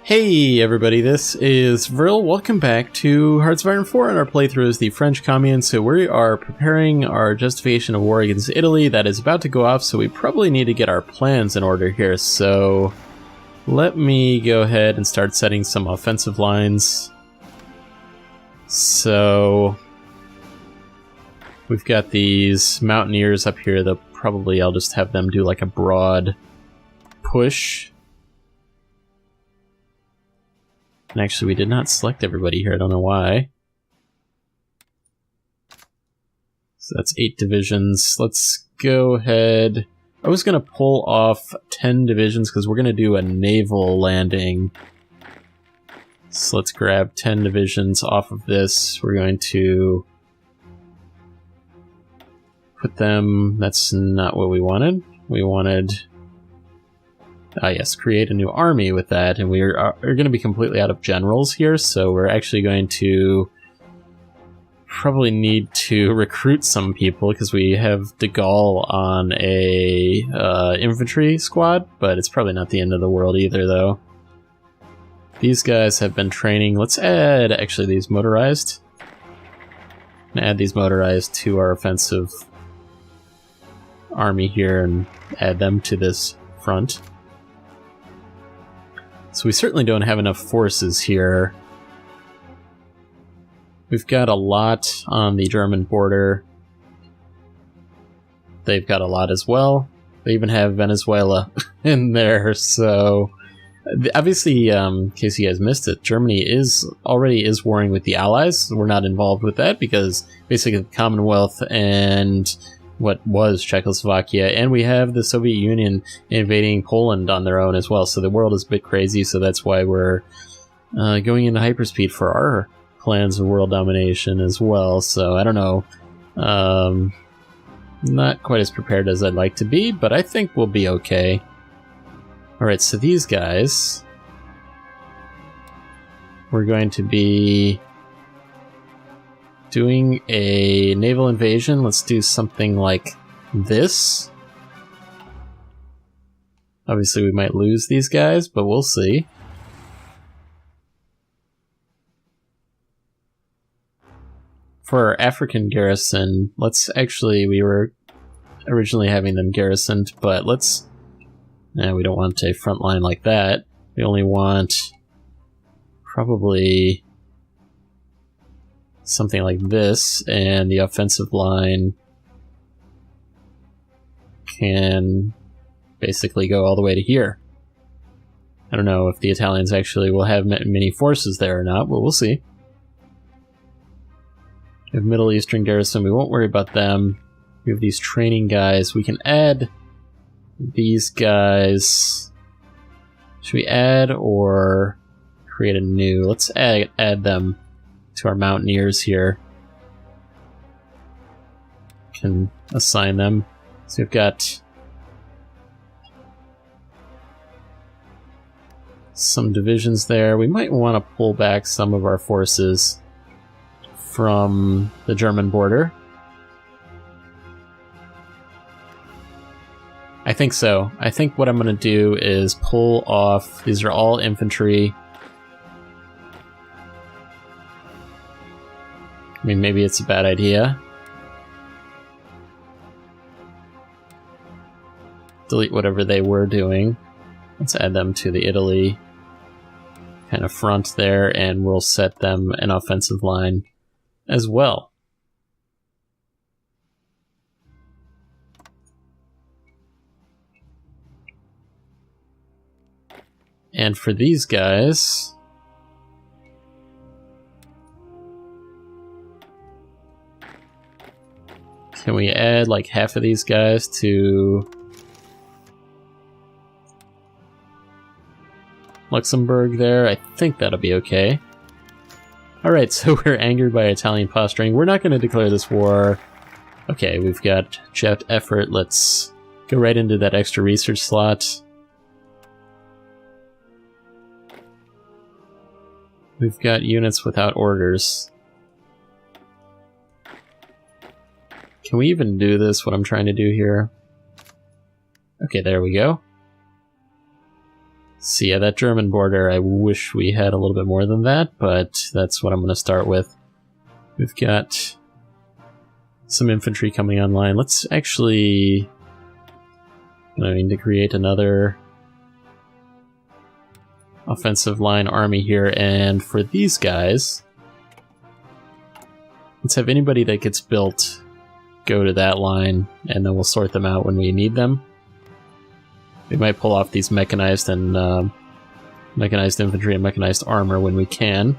Hey everybody, this is Vril. Welcome back to Hearts of Iron 4 and our playthrough as the French Commune. So we are preparing our justification of war against Italy that is about to go off, so we probably need to get our plans in order here. So let me go ahead and start setting some offensive lines. So we've got these mountaineers up here that probably I'll just have them do like a broad push. And actually, we did not select everybody here. I don't know why. So that's 8 divisions. Let's go ahead. I was going to pull off 10 divisions because we're going to do a naval landing. So let's grab 10 divisions off of this. We're going to put them... That's not what we wanted. We wanted... yes, create a new army with that, and we're going to be completely out of generals here, so we're actually going to probably need to recruit some people, because we have de Gaulle on a infantry squad, but it's probably not the end of the world either, though. These guys have been training. Let's add, actually, these motorized. I'm going to add these motorized to our offensive army here and add them to this front. So we certainly don't have enough forces here. We've got a lot on the German border. They've got a lot as well. They even have Venezuela in there, so... Obviously, in case you guys missed it, Germany already is warring with the Allies. We're not involved with that because basically the Commonwealth and what was Czechoslovakia, and we have the Soviet Union invading Poland on their own as well, so the world is a bit crazy, so that's why we're going into hyperspeed for our plans of world domination as well. So I don't know, not quite as prepared as I'd like to be, but I think we'll be okay. Alright, so these guys, we're going to be doing a naval invasion. Let's do something like this. Obviously we might lose these guys, but we'll see. For our African garrison, let's actually, we were originally having them garrisoned, but let's... we don't want a front line like that. We only want probably something like this, and the offensive line can basically go all the way to here. I don't know if the Italians actually will have many forces there or not, but we'll see. We have Middle Eastern garrison, we won't worry about them. We have these training guys. We can add these guys. Should we add or create a new? Let's add them to our mountaineers here. Can assign them. So we've got some divisions there. We might want to pull back some of our forces from the German border. I think so. I think what I'm going to do is pull off... These are all infantry. I mean, maybe it's a bad idea. Delete whatever they were doing. Let's add them to the Italy kind of front there, and we'll set them an offensive line as well. And for these guys... Can we add like half of these guys to Luxembourg there? I think that'll be okay. Alright, so we're angered by Italian posturing. We're not going to declare this war. Okay, we've got jet effort. Let's go right into that extra research slot. We've got units without orders. Can we even do this, what I'm trying to do here? Okay, there we go. So yeah, that German border, I wish we had a little bit more than that, but that's what I'm going to start with. We've got some infantry coming online. Let's actually... I need to create another offensive line army here, and for these guys, let's have anybody that gets built go to that line, and then we'll sort them out when we need them. We might pull off these mechanized and mechanized infantry and mechanized armor when we can.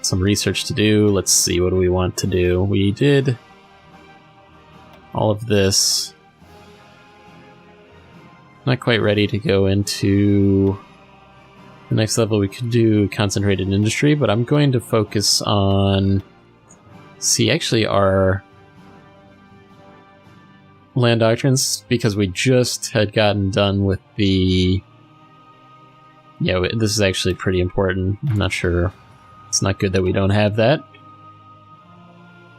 Some research to do. Let's see, what do we want to do? We did all of this. Not quite ready to go into the next level. We could do concentrated industry, but I'm going to focus on... See, actually our land doctrines, because we just had gotten done with the... Yeah, this is actually pretty important. I'm not sure. It's not good that we don't have that.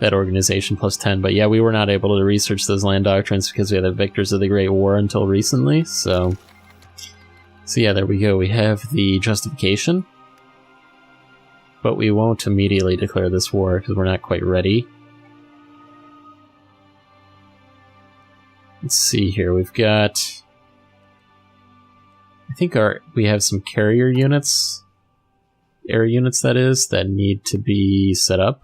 That organization plus 10, but yeah, we were not able to research those land doctrines because we had the Victors of the Great War until recently, so yeah, there we go. We have the justification, but we won't immediately declare this war because we're not quite ready. Let's see here, we've got... I think we have some carrier units, air units that is, that need to be set up.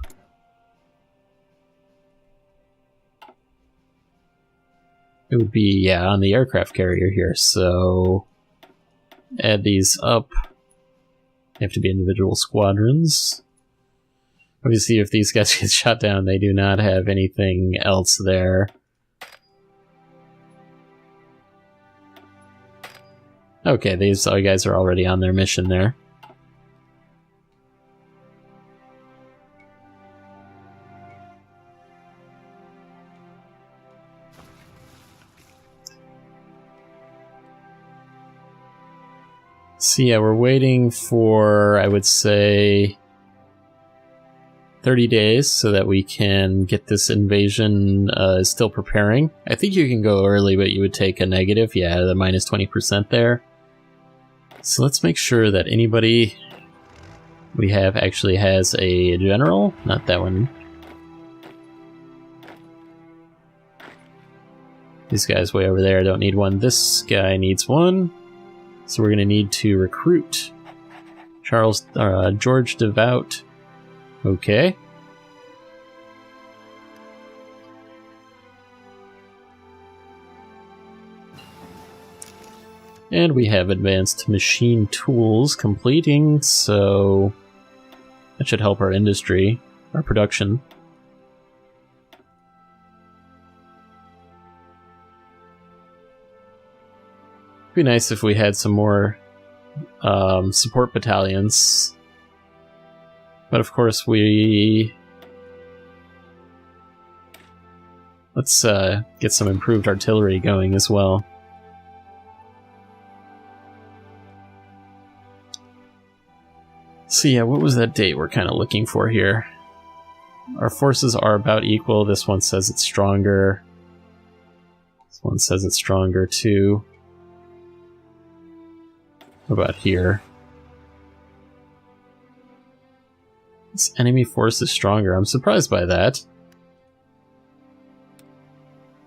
It would be, yeah, on the aircraft carrier here, so add these up. They have to be individual squadrons. Obviously, if these guys get shot down, they do not have anything else there. Okay, these guys are already on their mission there. So yeah, we're waiting for, I would say, 30 days so that we can get this invasion still preparing. I think you can go early, but you would take a negative. Yeah, the minus 20% there. So let's make sure that anybody we have actually has a general. Not that one. These guys way over there don't need one. This guy needs one. So we're going to need to recruit George Devout. Okay. And we have advanced machine tools completing, so that should help our industry, our production. Be nice if we had some more support battalions, but of course let's get some improved artillery going as well. So yeah, what was that date we're kind of looking for here? Our forces are about equal. This one says it's stronger. This one says it's stronger too. What about here? This enemy force is stronger. I'm surprised by that.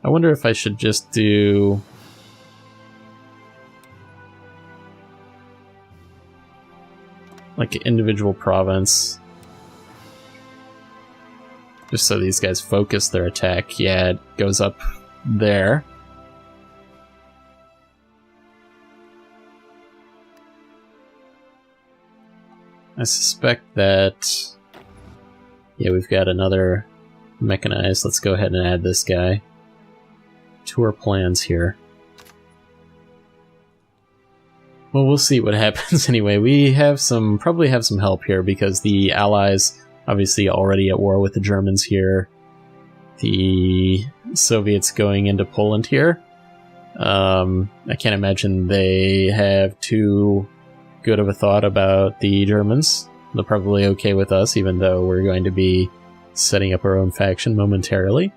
I wonder if I should just do... like an individual province. Just so these guys focus their attack. Yeah, it goes up there. I suspect that... yeah, we've got another mechanized. Let's go ahead and add this guy to our plans here. Well, we'll see what happens anyway. We have probably have some help here because the Allies obviously already at war with the Germans here. The Soviets going into Poland here. I can't imagine they have too good of a thought about the Germans. They're probably okay with us, even though we're going to be setting up our own faction momentarily.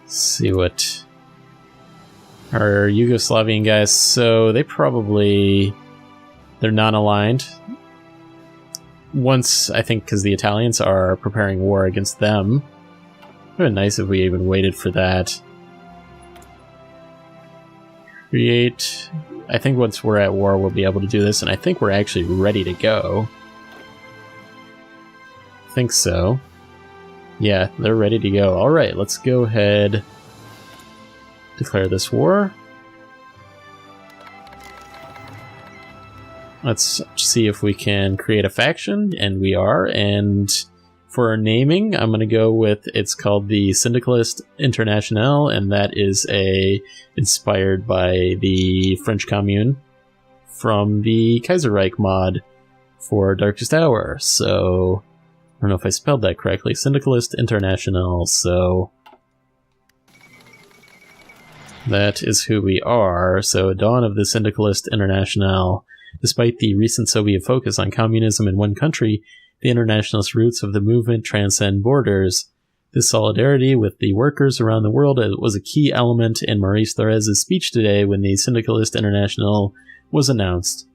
see what our Yugoslavian guys, so they're non-aligned. Once, I think, because the Italians are preparing war against them. It would have been nice if we even waited for that. Create... I think once we're at war, we'll be able to do this, and I think we're actually ready to go. I think so. Yeah, they're ready to go. Alright, let's go ahead. Declare this war. Let's see if we can create a faction, and we are. And for our naming, I'm going to go with, it's called the Syndicalist Internationale, and that is inspired by the French Commune from the Kaiserreich mod for Darkest Hour. So, I don't know if I spelled that correctly. Syndicalist Internationale, so that is who we are. So, dawn of the Syndicalist Internationale. Despite the recent Soviet focus on communism in one country, the internationalist roots of the movement transcend borders. This solidarity with the workers around the world was a key element in Maurice Thorez's speech today when the Syndicalist International was announced.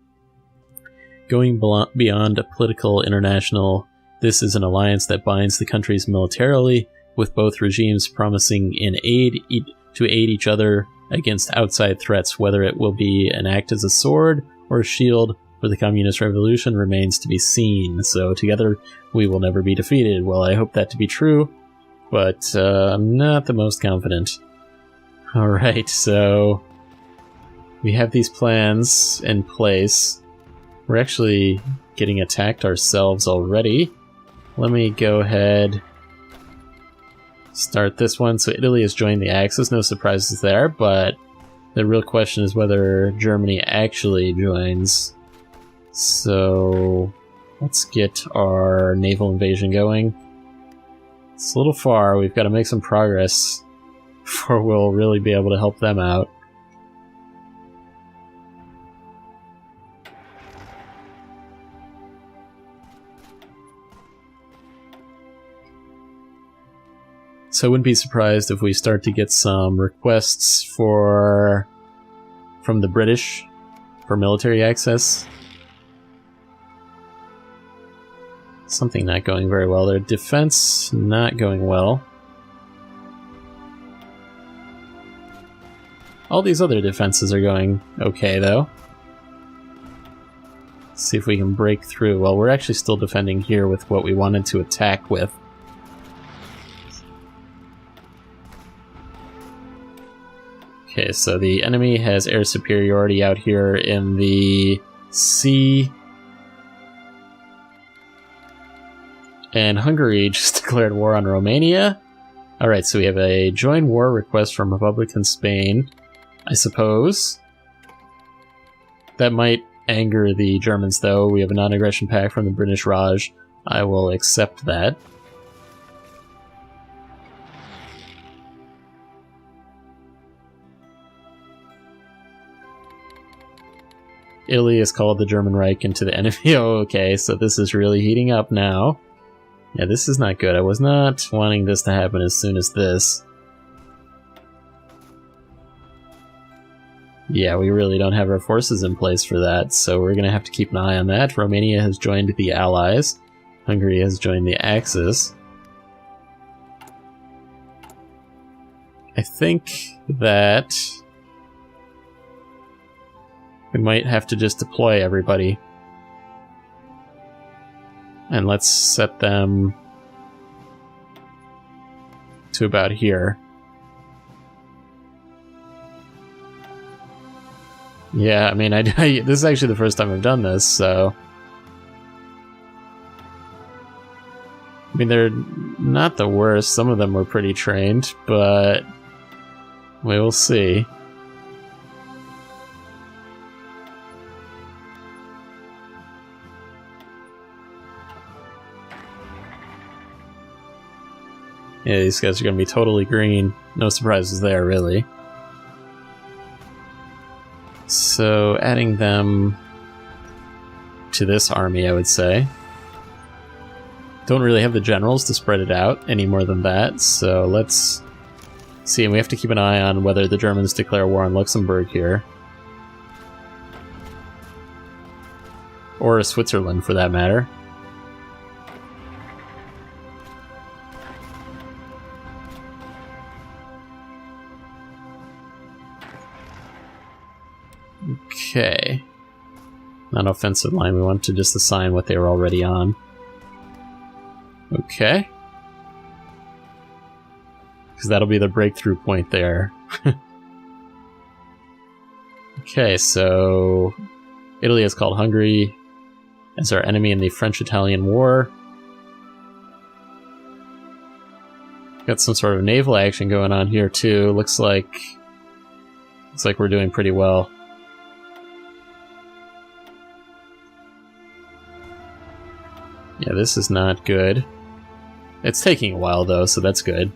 Going beyond a political international, this is an alliance that binds the countries militarily, with both regimes promising to aid each other against outside threats. Whether it will be an act as a sword or a shield for the communist revolution remains to be seen. So together we will never be defeated. Well, I hope that to be true, but I'm not the most confident. Alright, so we have these plans in place. We're actually getting attacked ourselves already. Let me go ahead, start this one. So Italy has joined the Axis, no surprises there, but the real question is whether Germany actually joins. So let's get our naval invasion going. It's a little far, we've got to make some progress before we'll really be able to help them out. So I wouldn't be surprised if we start to get some requests from the British for military access. Something not going very well. Their defense not going well. All these other defenses are going okay, though. Let's see if we can break through. Well, we're actually still defending here with what we wanted to attack with. Okay, so the enemy has air superiority out here in the sea. And Hungary just declared war on Romania. Alright, so we have a join war request from Republican Spain, I suppose. That might anger the Germans, though. We have a non-aggression pact from the British Raj. I will accept that. Italy has called the German Reich into the enemy. Oh, okay, so this is really heating up now. Yeah, this is not good. I was not wanting this to happen as soon as this. Yeah, we really don't have our forces in place for that, so we're going to have to keep an eye on that. Romania has joined the Allies. Hungary has joined the Axis. I think that we might have to just deploy everybody. And let's set them to about here. Yeah, I mean, this is actually the first time I've done this, so... I mean, they're not the worst. Some of them were pretty trained, but we will see. Yeah, these guys are going to be totally green. No surprises there, really. So, adding them to this army, I would say. Don't really have the generals to spread it out any more than that, so let's See, and we have to keep an eye on whether the Germans declare war on Luxembourg here. Or Switzerland, for that matter. Okay. Non-offensive line, we want to just assign what they were already on. Okay. Because that'll be the breakthrough point there. Okay, so Italy is called Hungary as our enemy in the French-Italian War. Got some sort of naval action going on here too. Looks like we're doing pretty well. Yeah, this is not good. It's taking a while though, so that's good.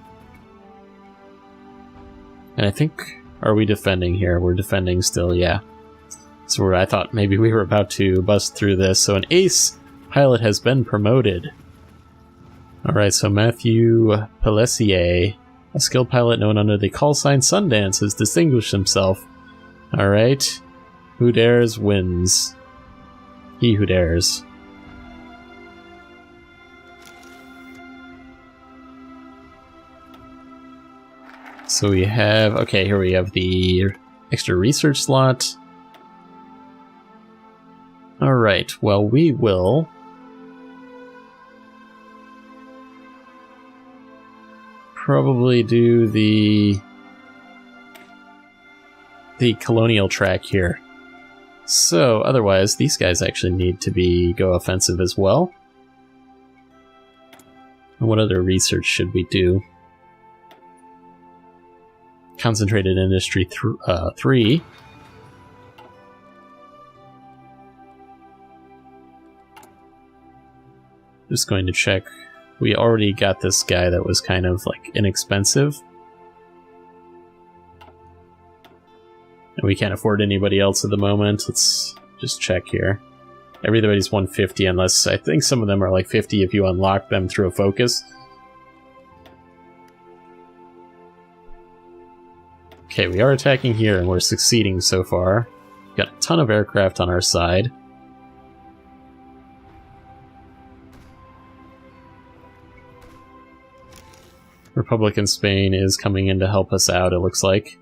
And I think, are we defending here? We're defending still, yeah. So I thought maybe we were about to bust through this. So an ace pilot has been promoted. Alright, so Matthew Pelessier, a skilled pilot known under the call sign Sundance, has distinguished himself. Alright. Who dares wins. He who dares. So we have, okay, here we have the extra research slot. Alright, well we will probably do the colonial track here. So otherwise these guys actually need to go offensive as well. And what other research should we do? Concentrated Industry 3. Just going to check. We already got this guy that was kind of like inexpensive. And we can't afford anybody else at the moment. Let's just check here. Everybody's 150 unless I think some of them are like 50 if you unlock them through a focus. Okay, we are attacking here and we're succeeding so far. Got a ton of aircraft on our side. Republican Spain is coming in to help us out, it looks like.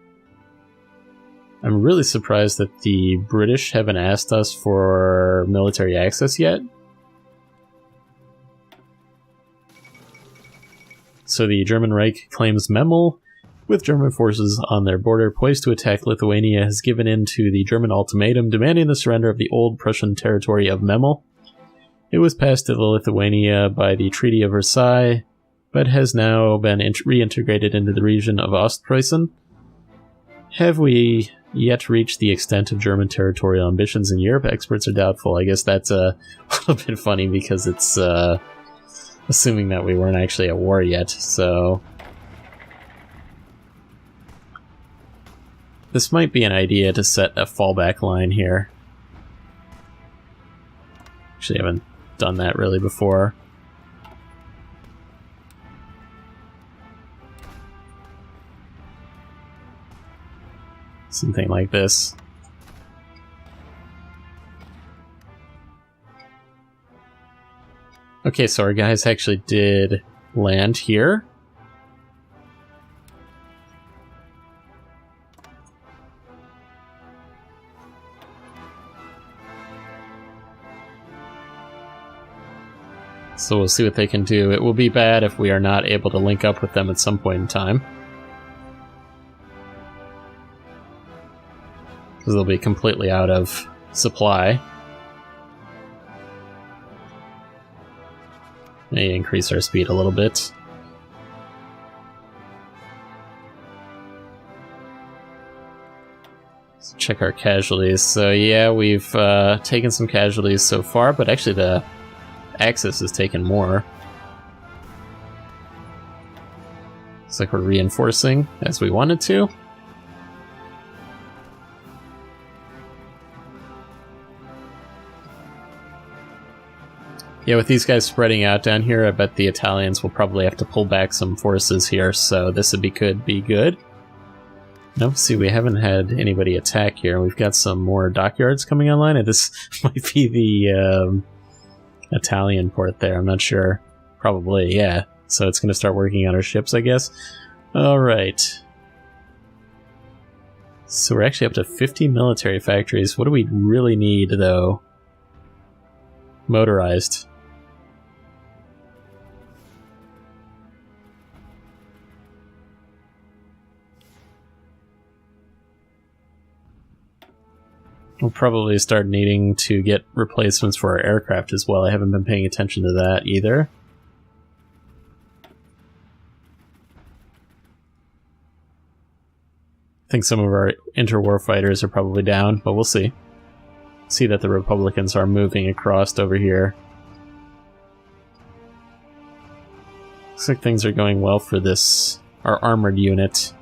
I'm really surprised that the British haven't asked us for military access yet. So the German Reich claims Memel, with German forces on their border poised to attack Lithuania, has given in to the German ultimatum demanding the surrender of the old Prussian territory of Memel. It was passed to Lithuania by the Treaty of Versailles, but has now been reintegrated into the region of Ostpreußen. Have we yet reached the extent of German territorial ambitions in Europe? Experts are doubtful. I guess that's a little bit funny because it's assuming that we weren't actually at war yet, so... This might be an idea to set a fallback line here. Actually, I haven't done that really before. Something like this. Okay, so our guys actually did land here. So we'll see what they can do. It will be bad if we are not able to link up with them at some point in time. Because they'll be completely out of supply. May increase our speed a little bit. Let's check our casualties. So yeah, we've taken some casualties so far, but actually the Axis has taken more. Looks like we're reinforcing as we wanted to. Yeah, with these guys spreading out down here, I bet the Italians will probably have to pull back some forces here, so this would be good. No, see, we haven't had anybody attack here. We've got some more dockyards coming online, and this might be the Italian port there. I'm not sure. Probably, yeah. So it's going to start working on our ships, I guess. Alright. So we're actually up to 50 military factories. What do we really need, though? Motorized. We'll probably start needing to get replacements for our aircraft as well. I haven't been paying attention to that either. I think some of our interwar fighters are probably down, but we'll see. See that the Republicans are moving across over here. Looks like things are going well for this, our armored unit.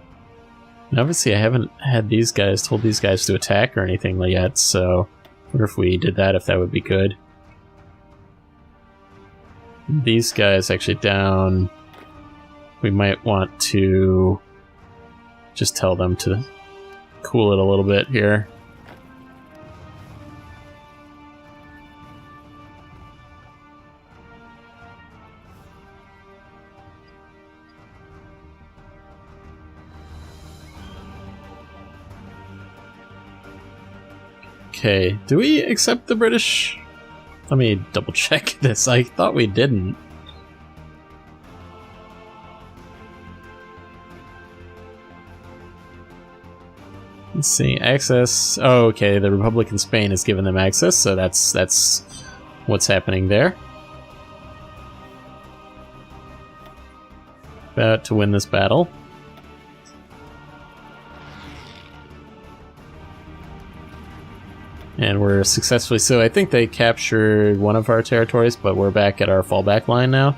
And obviously I haven't had told these guys to attack or anything yet, so I wonder if we did that, if that would be good. These guys actually down. We might want to just tell them to cool it a little bit here. Okay, do we accept the British? Let me double check this. I thought we didn't. Let's see, access. Oh, okay, the Republic in Spain has given them access, so that's what's happening there. About to win this battle. And we're successfully, so I think they captured one of our territories, but we're back at our fallback line now.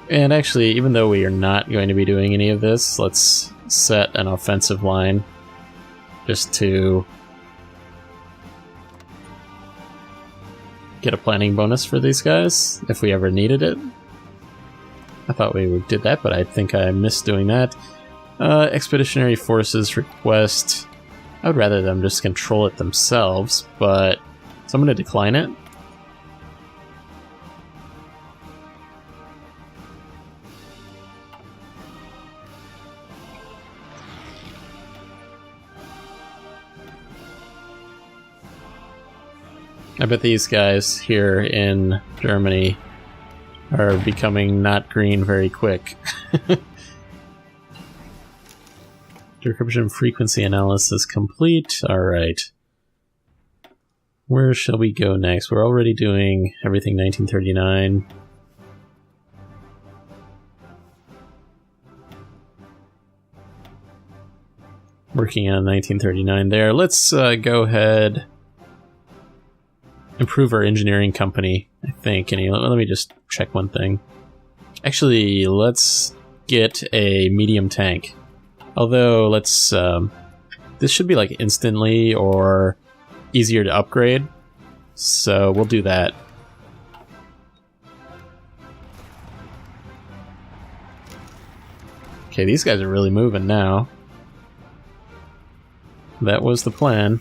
And actually, even though we are not going to be doing any of this, let's set an offensive line just to get a planning bonus for these guys, if we ever needed it. I thought we did that, but I think I missed doing that. Expeditionary forces request. I would rather them just control it themselves, but so I'm going to decline it. I bet these guys here in Germany are becoming not green very quick. Decryption frequency analysis complete. Alright. Where shall we go next? We're already doing everything 1939. Working on 1939 there. Let's go ahead. Improve our engineering company, I think. And let me just check one thing. Actually, let's get a medium tank. Although, let's, this should be like instantly or easier to upgrade, so we'll do that. Okay, these guys are really moving now. That was the plan.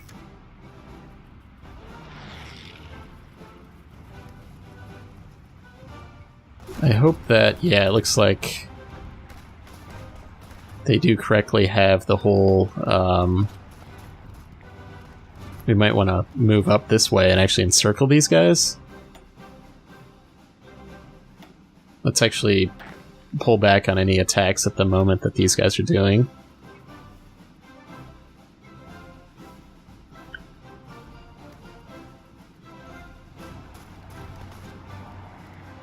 I hope that, yeah, it looks like they do correctly have the whole, we might want to move up this way and actually encircle these guys. Let's actually pull back on any attacks at the moment that these guys are doing.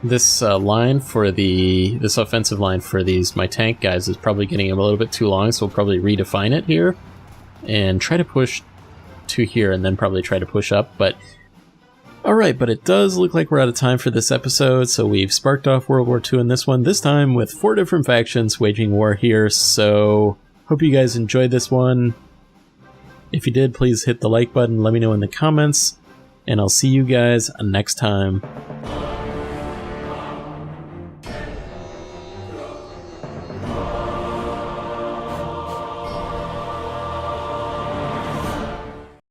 This line for this offensive line for my tank guys is probably getting a little bit too long, so we'll probably redefine it here and try to push to here and then probably try to push up. But alright, but it does look like we're out of time for this episode, so we've sparked off World War II in this one, this time with 4 different factions waging war here, so hope you guys enjoyed this one. If you did, please hit the like button, let me know in the comments, and I'll see you guys next time.